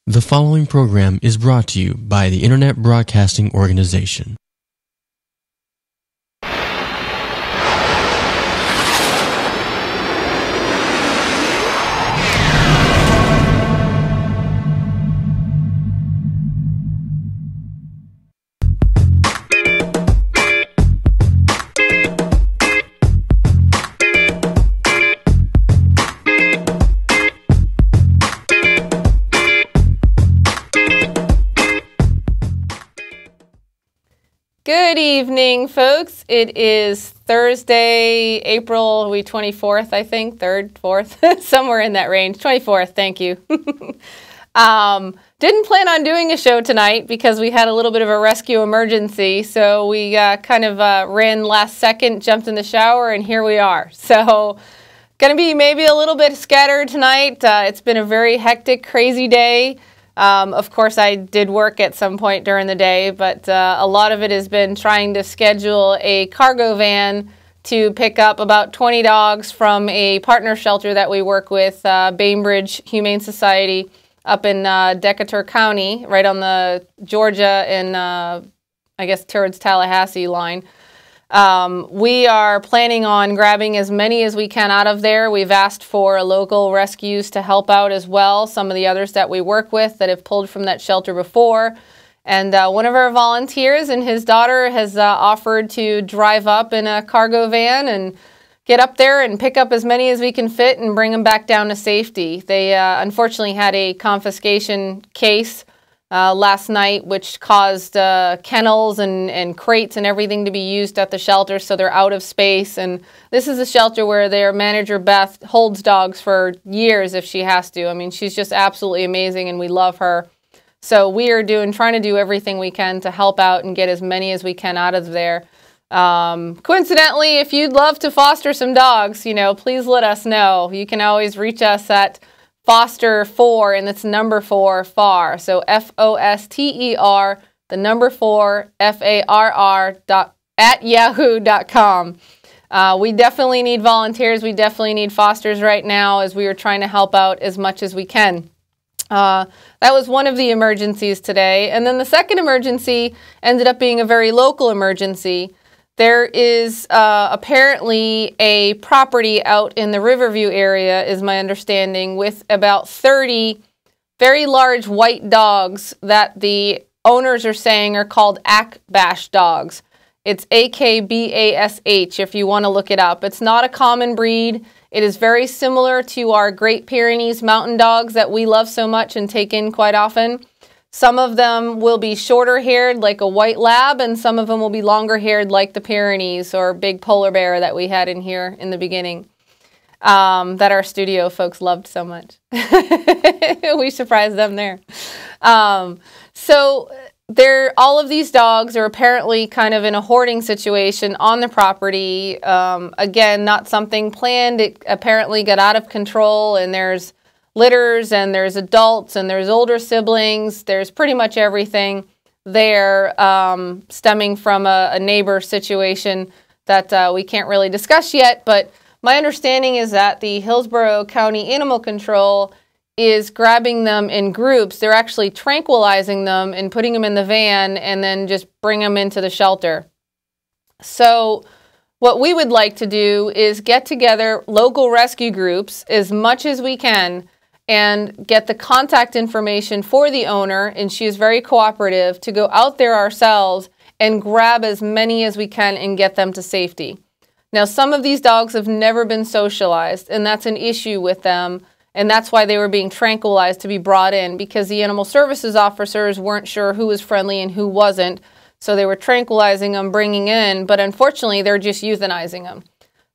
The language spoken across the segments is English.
The following program is brought to you by the Internet Broadcasting Organization. Good evening, folks. It is Thursday, April 24th, I think, 3rd, 4th, somewhere in that range. 24th, thank you. Didn't plan on doing a show tonight because we had a little bit of a rescue emergency, so we ran last second, jumped in the shower, and here we are. So, going to be maybe a little bit scattered tonight. It's been a very hectic, crazy day. Of course, I did work at some point during the day, but a lot of it has been trying to schedule a cargo van to pick up about 20 dogs from a partner shelter that we work with, Bainbridge Humane Society, up in Decatur County, right on the Georgia and I guess towards Tallahassee line. We are planning on grabbing as many as we can out of there. We've asked for local rescues to help out as well, some of the others that we work with that have pulled from that shelter before. And one of our volunteers and his daughter has offered to drive up in a cargo van and get up there and pick up as many as we can fit and bring them back down to safety. They unfortunately had a confiscation case last night, which caused kennels and crates and everything to be used at the shelter, so they're out of space. And this is a shelter where their manager, Beth, holds dogs for years if she has to. I mean, she's just absolutely amazing, and we love her. So we are trying to do everything we can to help out and get as many as we can out of there. Coincidentally, if you'd love to foster some dogs, please let us know. You can always reach us at Foster4, and it's number 4, FAR. So FOSTER, the number 4, FARR at yahoo.com. We definitely need volunteers. We definitely need fosters right now as we are trying to help out as much as we can. That was one of the emergencies today. And then the second emergency ended up being a very local emergency. There is apparently a property out in the Riverview area, is my understanding, with about 30 very large white dogs that the owners are saying are called Akbash dogs. It's AKBASH if you want to look it up. It's not a common breed. It is very similar to our Great Pyrenees mountain dogs that we love so much and take in quite often. Some of them will be shorter haired like a white lab, and some of them will be longer haired like the Pyrenees or big polar bear that we had in here in the beginning, that our studio folks loved so much. We surprised them there. So all of these dogs are apparently kind of in a hoarding situation on the property. Again, not something planned. It apparently got out of control, and there's litters, and there's adults, and there's older siblings. There's pretty much everything there, stemming from a neighbor situation that we can't really discuss yet. But my understanding is that the Hillsborough County Animal Control is grabbing them in groups. They're actually tranquilizing them and putting them in the van and then just bring them into the shelter. So what we would like to do is get together local rescue groups as much as we can and get the contact information for the owner, and she is very cooperative, to go out there ourselves and grab as many as we can and get them to safety. Now, some of these dogs have never been socialized, and that's an issue with them, and that's why they were being tranquilized to be brought in, because the animal services officers weren't sure who was friendly and who wasn't, so they were tranquilizing them, bringing in, but unfortunately, they're just euthanizing them.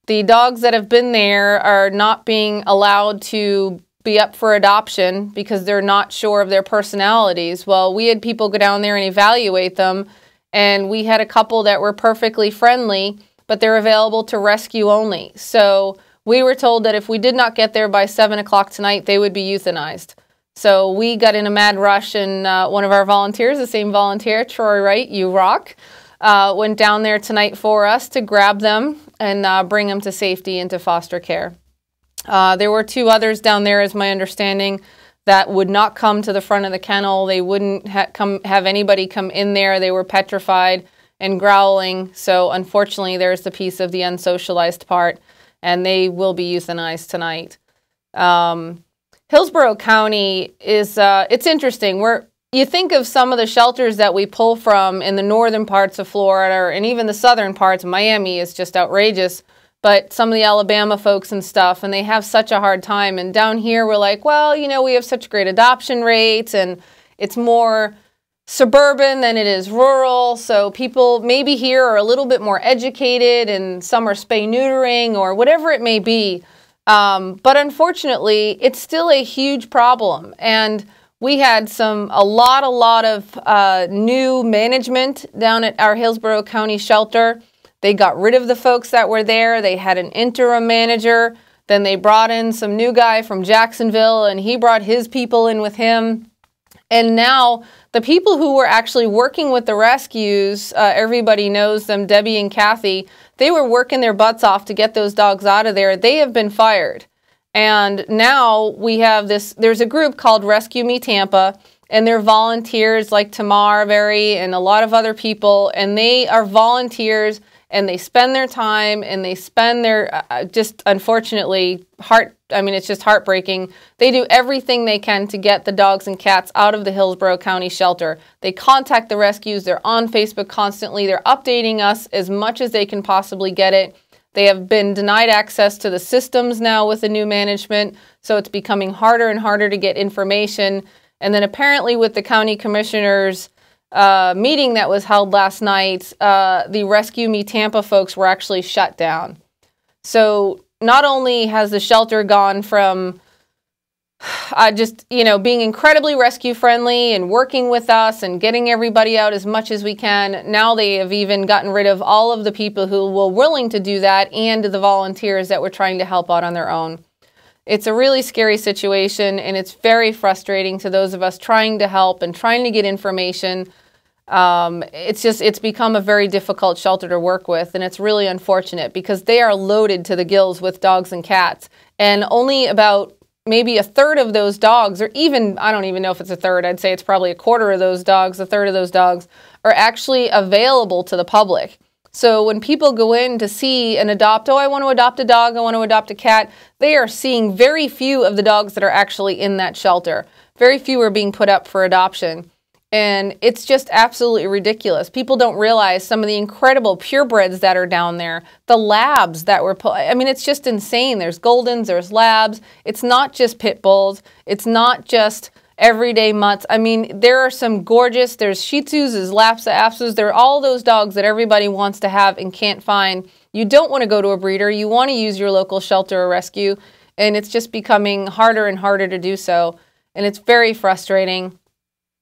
The dogs that have been there are not being allowed to be up for adoption because they're not sure of their personalities. Well, we had people go down there and evaluate them, and we had a couple that were perfectly friendly, but they're available to rescue only. So we were told that if we did not get there by 7 o'clock tonight, they would be euthanized. So we got in a mad rush, and one of our volunteers, the same volunteer, Troy Wright, you rock, went down there tonight for us to grab them and bring them to safety into foster care. There were 2 others down there, is my understanding, that would not come to the front of the kennel. They wouldn't have anybody come in there. They were petrified and growling. So unfortunately, there's the piece of the unsocialized part, and they will be euthanized tonight. Hillsborough County is, it's interesting. You think of some of the shelters that we pull from in the northern parts of Florida, and even the southern parts. Miami is just outrageous. But some of the Alabama folks and stuff, and they have such a hard time. And down here, we're like, well, you know, we have such great adoption rates, and it's more suburban than it is rural. So people maybe here are a little bit more educated, and some are spay-neutering or whatever it may be. But unfortunately, it's still a huge problem. And we had a lot of new management down at our Hillsborough County shelter. They got rid of the folks that were there. They had an interim manager. Then they brought in some new guy from Jacksonville, and he brought his people in with him. And now the people who were actually working with the rescues, everybody knows them, Debbie and Kathy, they were working their butts off to get those dogs out of there. They have been fired. And now we have there's a group called Rescue Me Tampa, and they're volunteers like Tamar Very and a lot of other people, and they are volunteers. And they spend their time, and they spend their, just unfortunately, it's just heartbreaking. They do everything they can to get the dogs and cats out of the Hillsborough County shelter. They contact the rescues. They're on Facebook constantly. They're updating us as much as they can possibly get it. They have been denied access to the systems now with the new management, so it's becoming harder and harder to get information. And then apparently with the county commissioners' meeting that was held last night, the Rescue Me Tampa folks were actually shut down. So not only has the shelter gone from being incredibly rescue friendly and working with us and getting everybody out as much as we can, now they have even gotten rid of all of the people who were willing to do that and the volunteers that were trying to help out on their own. It's a really scary situation, and it's very frustrating to those of us trying to help and trying to get information. It's become a very difficult shelter to work with, and it's really unfortunate because they are loaded to the gills with dogs and cats, and only about maybe a third of those dogs, or even, I don't even know if it's a third, I'd say it's probably a quarter of those dogs, a third of those dogs, are actually available to the public. So when people go in to see and adopt, I want to adopt a dog, I want to adopt a cat, they are seeing very few of the dogs that are actually in that shelter. Very few are being put up for adoption. And it's just absolutely ridiculous. People don't realize some of the incredible purebreds that are down there, the labs that were put. I mean, it's just insane. There's Goldens, there's labs. It's not just pit bulls. It's not just everyday mutts. I mean, there are some gorgeous, there's Shih Tzus, there's Lhasa Apsos. There are all those dogs that everybody wants to have and can't find. You don't want to go to a breeder. You want to use your local shelter or rescue. And it's just becoming harder and harder to do so. And it's very frustrating.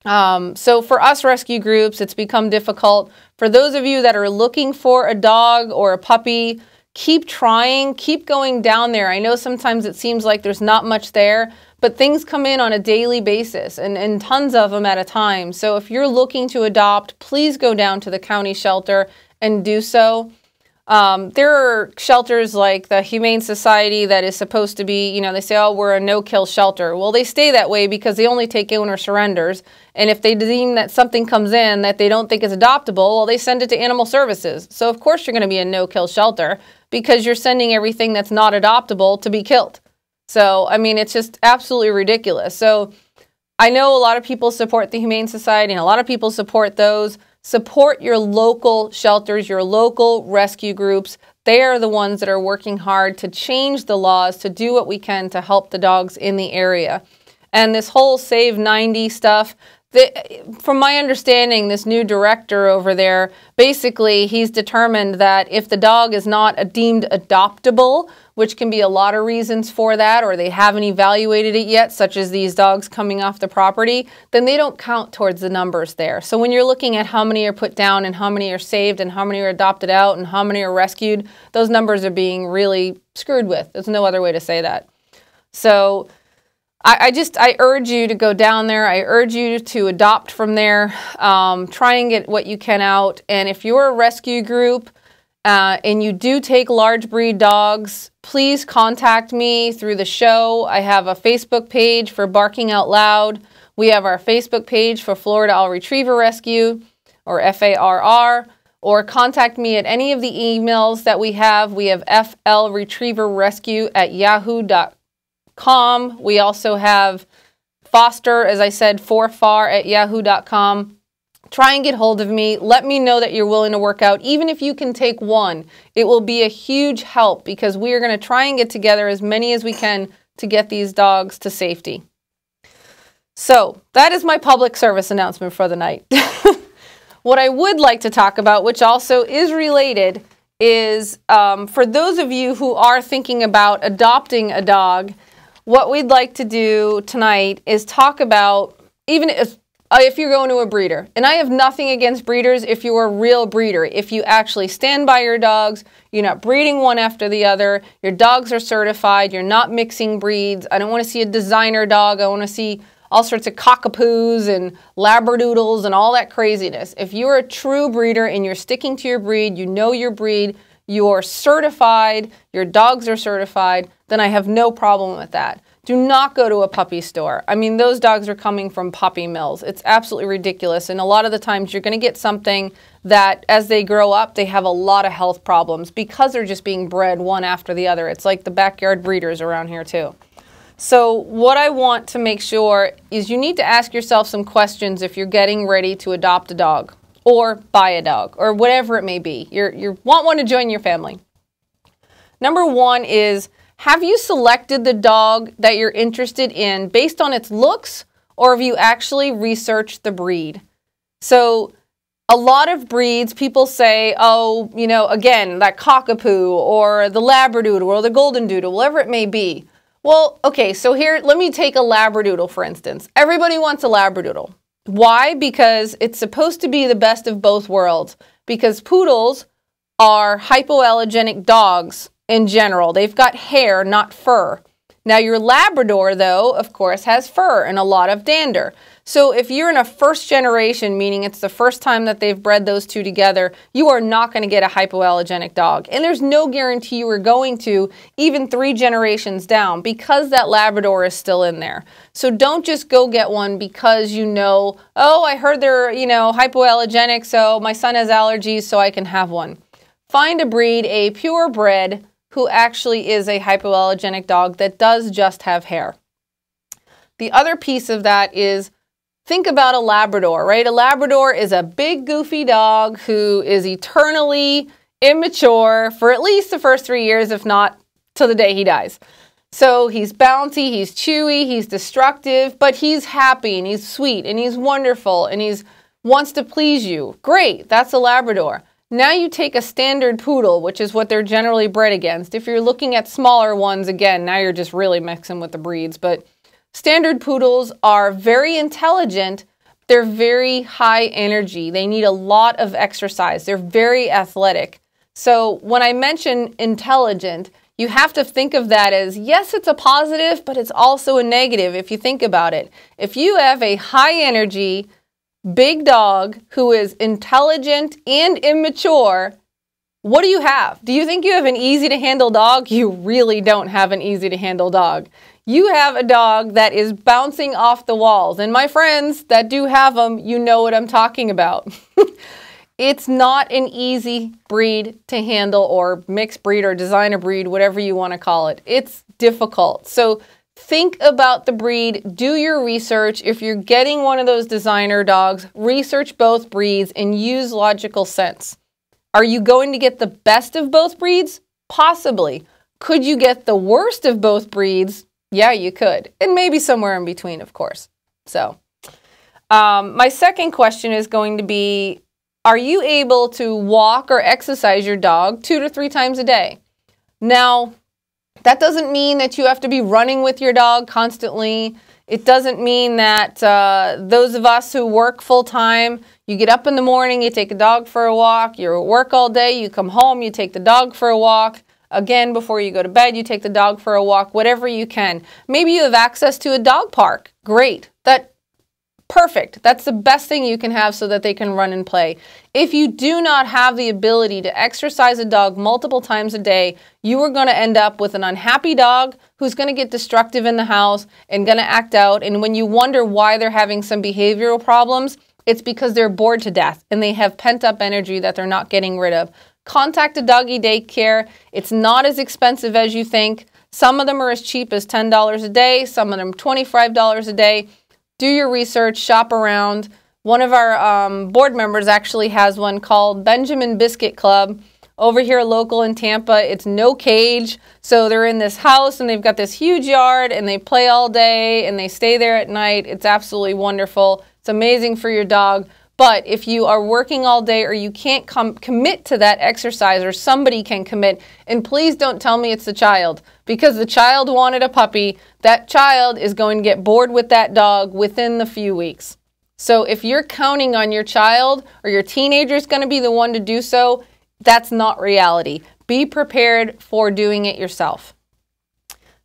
So for us rescue groups, it's become difficult. For those of you that are looking for a dog or a puppy, keep trying, keep going down there. I know sometimes it seems like there's not much there, but things come in on a daily basis and tons of them at a time. So if you're looking to adopt, please go down to the county shelter and do so. There are shelters like the Humane Society that is supposed to be, they say, oh, we're a no-kill shelter. Well, they stay that way because they only take owner surrenders. And if they deem that something comes in that they don't think is adoptable, well, they send it to Animal Services. So, of course, you're going to be a no-kill shelter because you're sending everything that's not adoptable to be killed. So, I mean, it's just absolutely ridiculous. So, I know a lot of people support the Humane Society and a lot of people support those. Support your local shelters, your local rescue groups. They are the ones that are working hard to change the laws, to do what we can to help the dogs in the area. And this whole Save 90 stuff, from my understanding, this new director over there, basically he's determined that if the dog is not deemed adoptable, which can be a lot of reasons for that, or they haven't evaluated it yet, such as these dogs coming off the property, then they don't count towards the numbers there. So when you're looking at how many are put down and how many are saved and how many are adopted out and how many are rescued, those numbers are being really screwed with. There's no other way to say that. So I urge you to go down there. I urge you to adopt from there. Try and get what you can out. And if you're a rescue group and you do take large breed dogs, please contact me through the show. I have a Facebook page for Barking Out Loud. We have our Facebook page for Florida All Retriever Rescue, or FARR, or contact me at any of the emails that we have. We have flretrieverrescue@yahoo.com. We also have Foster, as I said, forfar@yahoo.com. Try and get hold of me. Let me know that you're willing to work out. Even if you can take one, it will be a huge help because we are going to try and get together as many as we can to get these dogs to safety. So that is my public service announcement for the night. What I would like to talk about, which also is related, is for those of you who are thinking about adopting a dog, what we'd like to do tonight is talk about, even if you're going to a breeder, and I have nothing against breeders if you're a real breeder, if you actually stand by your dogs, you're not breeding one after the other, your dogs are certified, you're not mixing breeds. I don't want to see a designer dog. I want to see all sorts of cockapoos and labradoodles and all that craziness. If you're a true breeder and you're sticking to your breed, you know your breed, you're certified, your dogs are certified, then I have no problem with that. Do not go to a puppy store. I mean, those dogs are coming from puppy mills. It's absolutely ridiculous. And a lot of the times you're going to get something that as they grow up, they have a lot of health problems because they're just being bred one after the other. It's like the backyard breeders around here too. So what I want to make sure is you need to ask yourself some questions if you're getting ready to adopt a dog or buy a dog or whatever it may be. You want one to join your family. Number one is, have you selected the dog that you're interested in based on its looks, or have you actually researched the breed? So a lot of breeds, people say, oh, you know, again, that cockapoo or the labradoodle or the golden doodle, whatever it may be. Well, okay, so here, let me take a labradoodle, for instance. Everybody wants a labradoodle. Why? Because it's supposed to be the best of both worlds, because poodles are hypoallergenic dogs. In general, they've got hair, not fur. Now your Labrador, though, of course, has fur and a lot of dander. So if you're in a first generation, meaning it's the first time that they've bred those two together, you are not going to get a hypoallergenic dog. And there's no guarantee you are going to even 3 generations down because that Labrador is still in there. So don't just go get one because you know, oh, I heard they're, you know, hypoallergenic, so my son has allergies, so I can have one. Find a breed, a purebred, who actually is a hypoallergenic dog that does just have hair. The other piece of that is, think about a Labrador, right? A Labrador is a big, goofy dog who is eternally immature for at least the first 3 years, if not till the day he dies. So he's bouncy, he's chewy, he's destructive, but he's happy and he's sweet and he's wonderful and he wants to please you. Great, that's a Labrador. Now you take a standard poodle, which is what they're generally bred against. If you're looking at smaller ones, again, now you're just really mixing with the breeds. But standard poodles are very intelligent. They're very high energy. They need a lot of exercise. They're very athletic. So when I mention intelligent, you have to think of that as, yes, it's a positive, but it's also a negative if you think about it. If you have a high energy, big dog who is intelligent and immature, what do you have? Do you think you have an easy to handle dog? You really don't have an easy to handle dog. You have a dog that is bouncing off the walls. And my friends that do have them, you know what I'm talking about. It's not an easy breed to handle, or mixed breed or designer breed, whatever you want to call it. It's difficult. So think about the breed, do your research. If you're getting one of those designer dogs, research both breeds and use logical sense. Are you going to get the best of both breeds? Possibly. Could you get the worst of both breeds? Yeah, you could. And maybe somewhere in between, of course. So, my second question is going to be, are you able to walk or exercise your dog 2 to 3 times a day? Now, that doesn't mean that you have to be running with your dog constantly. It doesn't mean that those of us who work full-time, you get up in the morning, you take a dog for a walk, you're at work all day, you come home, you take the dog for a walk. Again, before you go to bed, you take the dog for a walk, whatever you can. Maybe you have access to a dog park. Great. That perfect. That's the best thing you can have so that they can run and play. If you do not have the ability to exercise a dog multiple times a day, you are going to end up with an unhappy dog who's going to get destructive in the house and going to act out. And when you wonder why they're having some behavioral problems, it's because they're bored to death and they have pent-up energy that they're not getting rid of. Contact a doggy daycare. It's not as expensive as you think. Some of them are as cheap as $10 a day, some of them $25 a day. Do your research, shop around. One of our board members actually has one called Benjamin Biscuit Club over here local in Tampa. It's no cage, so they're in this house and they've got this huge yard and they play all day and they stay there at night. It's absolutely wonderful. It's amazing for your dog. But if you are working all day or you can't commit to that exercise, or somebody can commit, and please don't tell me it's the child, because the child wanted a puppy, that child is going to get bored with that dog within the few weeks. So if you're counting on your child or your teenager is going to be the one to do so, that's not reality. Be prepared for doing it yourself.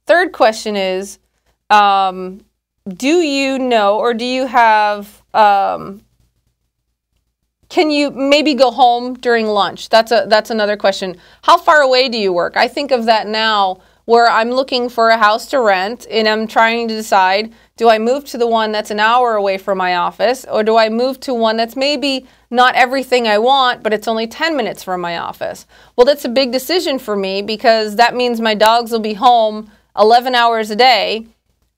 Third question is, do you know, or do you have... can you maybe go home during lunch? That's another question. How far away do you work? I think of that now where I'm looking for a house to rent and I'm trying to decide, do I move to the one that's an hour away from my office, or do I move to one that's maybe not everything I want, but it's only 10 minutes from my office? Well, that's a big decision for me because that means my dogs will be home 11 hours a day.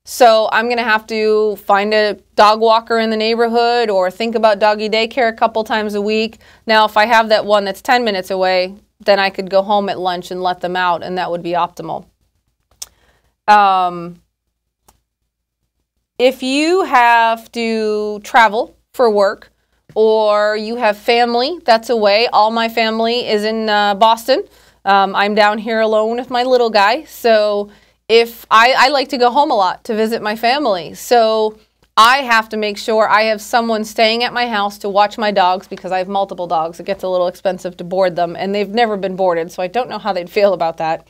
So I'm going to have to find a dog walker in the neighborhood or think about doggy daycare a couple times a week. Now, if I have that one that's 10 minutes away, then I could go home at lunch and let them out, and that would be optimal. If you have to travel for work or you have family that's away, all my family is in Boston. I'm down here alone with my little guy, so if I like to go home a lot to visit my family, so I have to make sure I have someone staying at my house to watch my dogs because I have multiple dogs. It gets a little expensive to board them, and they've never been boarded, so I don't know how they'd feel about that.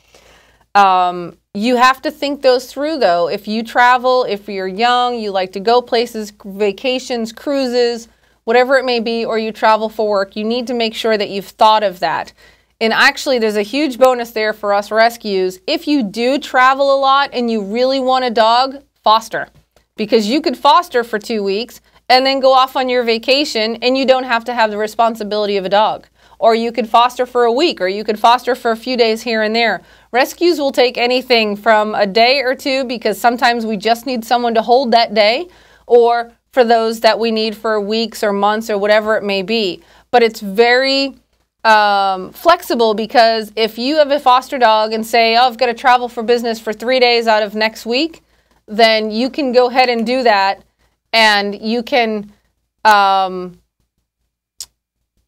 You have to think those through, though. If you travel, if you're young, you like to go places, vacations, cruises, whatever it may be, or you travel for work, you need to make sure that you've thought of that. And actually, there's a huge bonus there for us rescues. If you do travel a lot and you really want a dog, foster. Because you could foster for 2 weeks and then go off on your vacation and you don't have to have the responsibility of a dog. Or you could foster for a week, or you could foster for a few days here and there. Rescues will take anything from a day or two because sometimes we just need someone to hold that day, or for those that we need for weeks or months or whatever it may be. But it's very flexible, because if you have a foster dog and say, oh, I've got to travel for business for 3 days out of next week, then you can go ahead and do that, and you can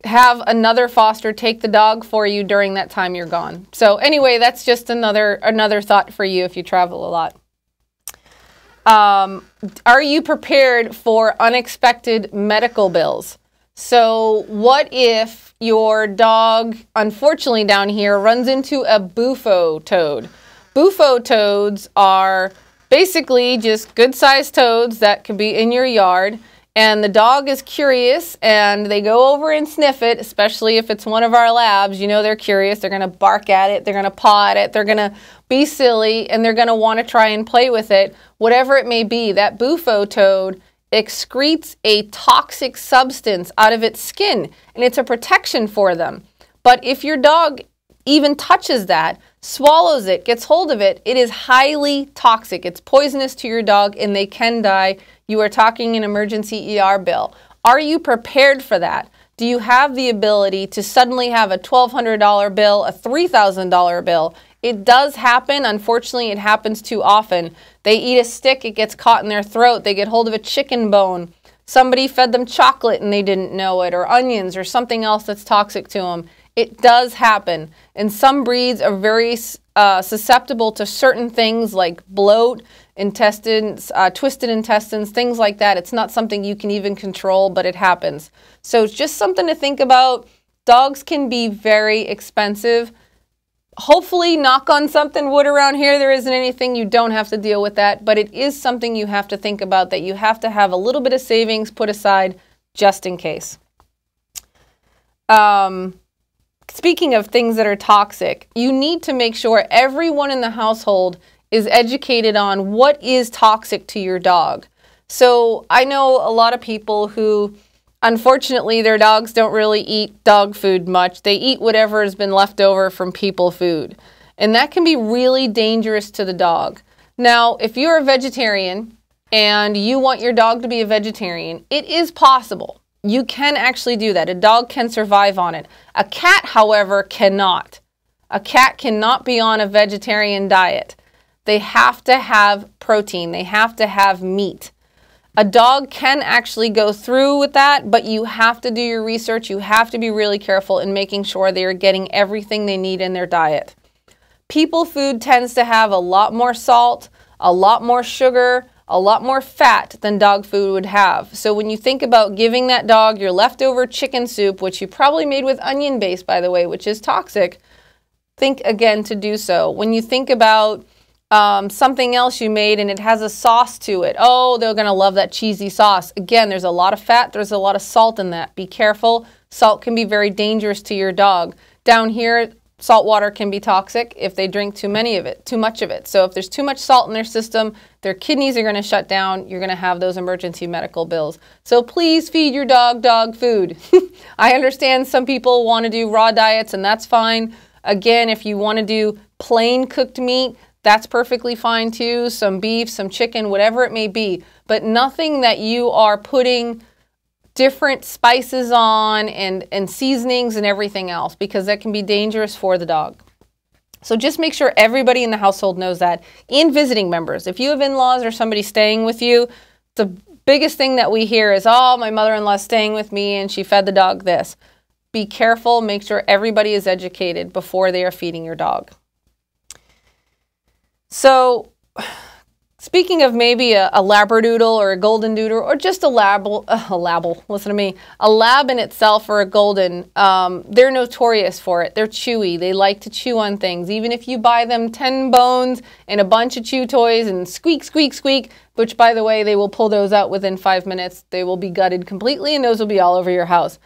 have another foster take the dog for you during that time you're gone. So anyway, that's just another thought for you if you travel a lot. Are you prepared for unexpected medical bills? So what if your dog, unfortunately down here, runs into a bufo toad? Bufo toads are basically just good-sized toads that can be in your yard, and the dog is curious and they go over and sniff it, especially if it's one of our labs. You know they're curious. They're going to bark at it. They're going to paw at it. They're going to be silly, and they're going to want to try and play with it. Whatever it may be, that bufo toad excretes a toxic substance out of its skin, and it's a protection for them. But if your dog even touches that, swallows it, gets hold of it, it is highly toxic. It's poisonous to your dog, and they can die. You are talking an emergency ER bill. Are you prepared for that? Do you have the ability to suddenly have a $1,200 bill, a $3,000 bill? It does happen. Unfortunately, it happens too often. They eat a stick, it gets caught in their throat. They get hold of a chicken bone. Somebody fed them chocolate and they didn't know it, or onions, or something else that's toxic to them. It does happen. And some breeds are very susceptible to certain things like bloat, intestines, twisted intestines, things like that. It's not something you can even control, but it happens. So it's just something to think about. Dogs can be very expensive. hopefully, knock on something, wood around here, there isn't anything. You don't have to deal with that, but it is something you have to think about, that you have to have a little bit of savings put aside just in case. Speaking of things that are toxic, you need to make sure everyone in the household is educated on what is toxic to your dog. So I know a lot of people who, unfortunately, their dogs don't really eat dog food much. They eat whatever has been left over from people food. And that can be really dangerous to the dog. Now, if you're a vegetarian and you want your dog to be a vegetarian, it is possible. You can actually do that. A dog can survive on it. A cat, however, cannot. A cat cannot be on a vegetarian diet. They have to have protein. They have to have meat. A dog can actually go through with that, but you have to do your research. You have to be really careful in making sure they are getting everything they need in their diet. People food tends to have a lot more salt, a lot more sugar, a lot more fat than dog food would have. So when you think about giving that dog your leftover chicken soup, which you probably made with onion base, by the way, which is toxic, think again to do so. When you think about something else you made and it has a sauce to it, oh, they're going to love that cheesy sauce. Again, there's a lot of fat, there's a lot of salt in that. Be careful. Salt can be very dangerous to your dog. Down here, salt water can be toxic if they drink too much of it. So if there's too much salt in their system, their kidneys are going to shut down. You're going to have those emergency medical bills. So please feed your dog dog food. I understand some people want to do raw diets, and that's fine. Again, if you want to do plain cooked meat, that's perfectly fine too. Some beef, some chicken, whatever it may be. But nothing that you are putting different spices on and seasonings and everything else, because that can be dangerous for the dog. So just make sure everybody in the household knows that. And visiting members. If you have in-laws or somebody staying with you, the biggest thing that we hear is, oh, my mother-in-law's staying with me and she fed the dog this. Be careful. Make sure everybody is educated before they are feeding your dog. So speaking of maybe a Labradoodle or a Golden Doodle or just a lab in itself or a Golden, they're notorious for it. They're chewy. They like to chew on things. Even if you buy them 10 bones and a bunch of chew toys and squeak, squeak, squeak, which by the way, they will pull those out within 5 minutes. They will be gutted completely and those will be all over your house.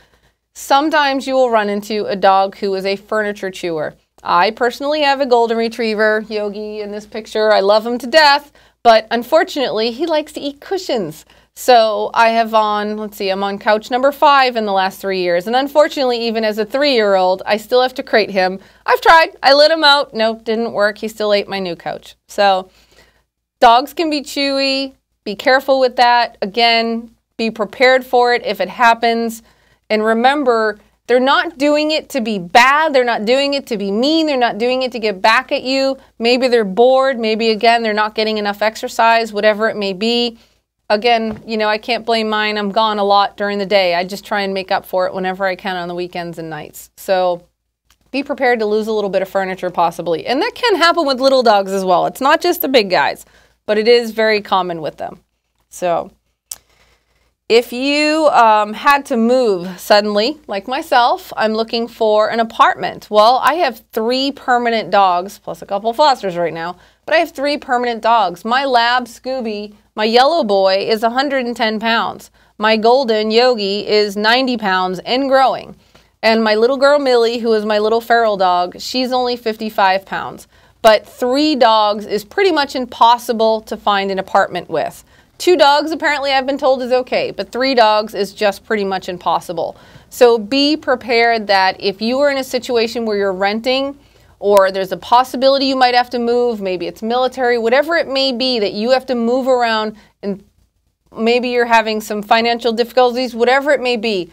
Sometimes you will run into a dog who is a furniture chewer. I personally have a Golden Retriever, Yogi in this picture. I love him to death. But unfortunately, he likes to eat cushions. So I have I'm on couch number 5 in the last 3 years. And unfortunately, even as a 3-year-old, I still have to crate him. I've tried. I let him out. Nope, didn't work. He still ate my new couch. So dogs can be chewy. Be careful with that. Again, be prepared for it if it happens. And remember, they're not doing it to be bad. They're not doing it to be mean. They're not doing it to get back at you. Maybe they're bored. Maybe, again, they're not getting enough exercise, whatever it may be. Again, I can't blame mine. I'm gone a lot during the day. I just try and make up for it whenever I can on the weekends and nights. So be prepared to lose a little bit of furniture possibly. And that can happen with little dogs as well. It's not just the big guys, but it is very common with them. So if you had to move suddenly, like myself, I'm looking for an apartment. Well, I have 3 permanent dogs, plus a couple of fosters right now, but I have 3 permanent dogs. My lab, Scooby, my yellow boy, is 110 pounds. My golden, Yogi, is 90 pounds and growing. And my little girl, Millie, who is my little feral dog, she's only 55 pounds. But 3 dogs is pretty much impossible to find an apartment with. 2 dogs, apparently, I've been told is okay, but 3 dogs is just pretty much impossible. So be prepared that if you are in a situation where you're renting or there's a possibility you might have to move, maybe it's military, whatever it may be, that you have to move around and maybe you're having some financial difficulties, whatever it may be,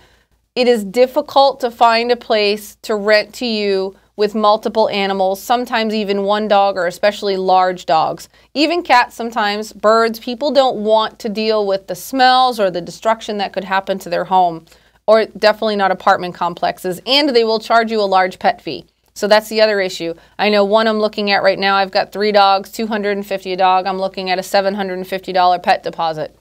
it is difficult to find a place to rent to you with multiple animals, sometimes even 1 dog or especially large dogs. Even cats sometimes, birds, people don't want to deal with the smells or the destruction that could happen to their home, or definitely not apartment complexes, and they will charge you a large pet fee. So that's the other issue. I know one I'm looking at right now, I've got 3 dogs, $250 a dog. I'm looking at a $750 pet deposit.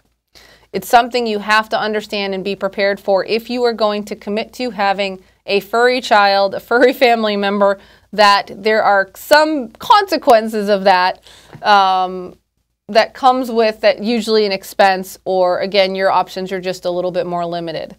It's something you have to understand and be prepared for if you are going to commit to having a furry child, a furry family member, that there are some consequences of that that comes with that, usually an expense, or again, your options are just a little bit more limited.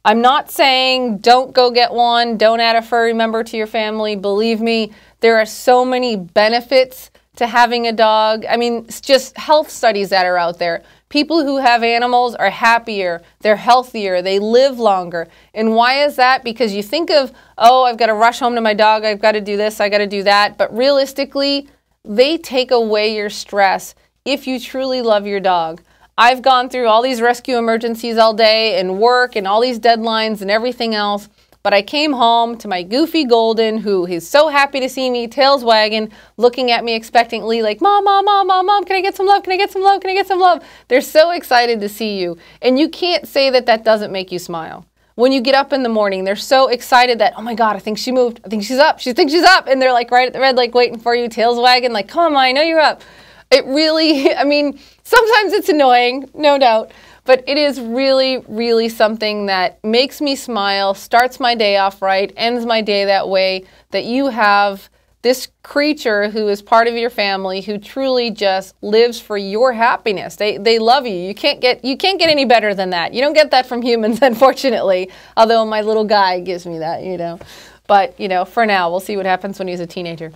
I'm not saying don't go get one, don't add a furry member to your family. Believe me, there are so many benefits to having a dog. I mean, it's just health studies that are out there. People who have animals are happier, they're healthier, they live longer. And why is that? Because you think of, oh, I've got to rush home to my dog, I've got to do this, I got to do that. But realistically, they take away your stress if you truly love your dog. I've gone through all these rescue emergencies all day and work and all these deadlines and everything else, but I came home to my goofy golden, who is so happy to see me, tails wagging, looking at me expectantly like, Mom, Mom, Mom, Mom, Mom, can I get some love? Can I get some love? Can I get some love? They're so excited to see you. And you can't say that that doesn't make you smile. When you get up in the morning, they're so excited that, oh my God, I think she moved. I think she's up. She thinks she's up. And they're like right at the red light waiting for you, tails wagging, like, come on, I know you're up. It really, I mean, sometimes it's annoying, no doubt, but it is really, really something that makes me smile, starts my day off right, ends my day that way, that you have this creature who is part of your family who truly just lives for your happiness. They love you. You can't get any better than that. You don't get that from humans, unfortunately, although my little guy gives me that, you know. But, you know, for now, we'll see what happens when he's a teenager.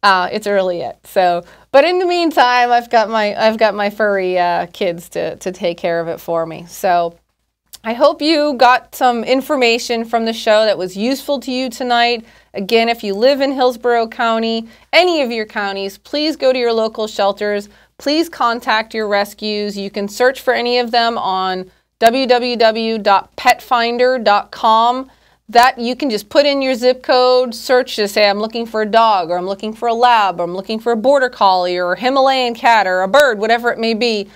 It's early yet, so. But in the meantime, I've got my furry kids to take care of it for me. So I hope you got some information from the show that was useful to you tonight. Again, if you live in Hillsborough County, any of your counties, please go to your local shelters. Please contact your rescues. You can search for any of them on www.petfinder.com. That you can just put in your zip code, search to say, I'm looking for a dog, or I'm looking for a lab, or I'm looking for a border collie, or a Himalayan cat, or a bird, whatever it may be.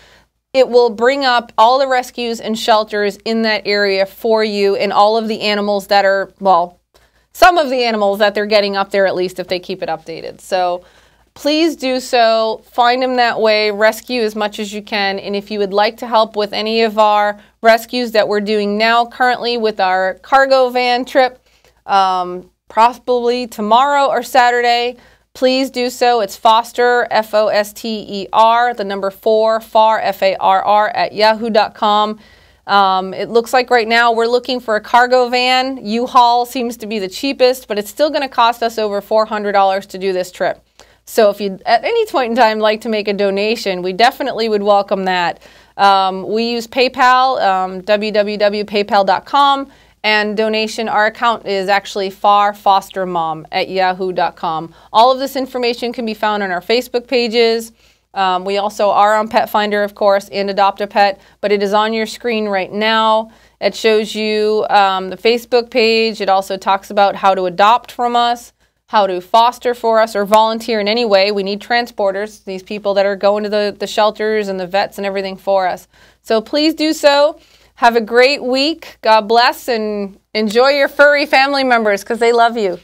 It will bring up all the rescues and shelters in that area for you, and all of the animals that are, well, some of the animals that they're getting up there, at least if they keep it updated. So please do so. Find them that way. Rescue as much as you can. And if you would like to help with any of our rescues that we're doing now currently with our cargo van trip, probably tomorrow or Saturday, please do so. It's Foster, F-O-S-T-E-R, the number 4, FAR, F-A-R-R, at yahoo.com. It looks like right now we're looking for a cargo van. U-Haul seems to be the cheapest, but it's still going to cost us over $400 to do this trip. So if you'd at any point in time like to make a donation, we definitely would welcome that. We use PayPal, www.paypal.com, and donation, our account is actually farfostermom at yahoo.com. All of this information can be found on our Facebook pages. We also are on Pet Finder, of course, and Adopt a Pet, but it is on your screen right now. It shows you the Facebook page. It also talks about how to adopt from us, how to foster for us, or volunteer in any way. We need transporters, these people that are going to the shelters and the vets and everything for us. So please do so. Have a great week. God bless, and enjoy your furry family members because they love you.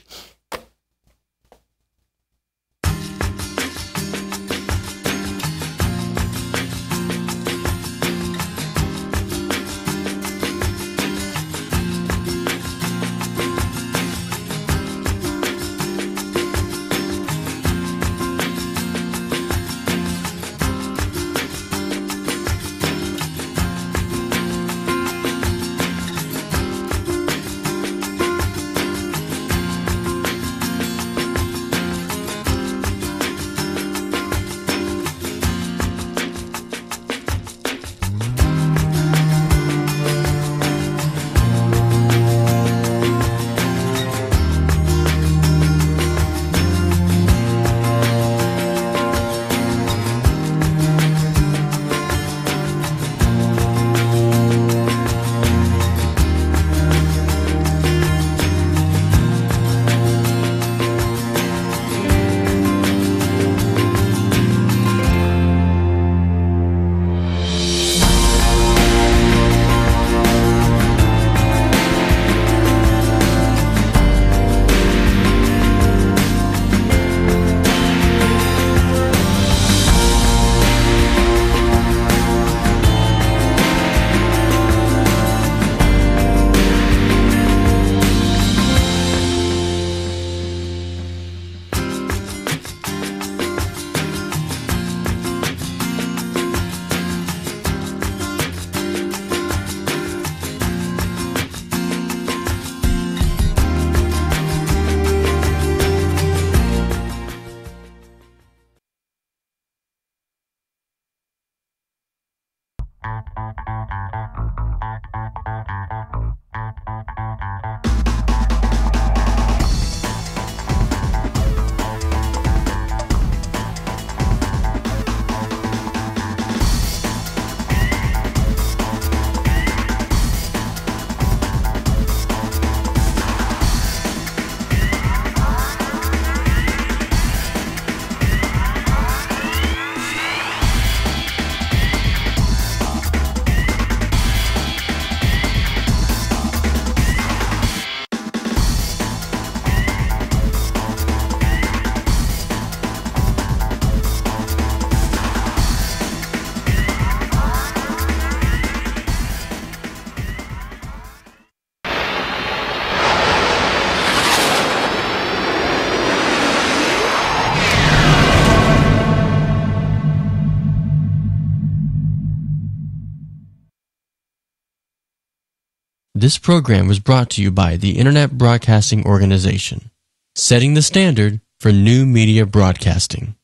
This program was brought to you by the Internet Broadcasting Organization, setting the standard for new media broadcasting.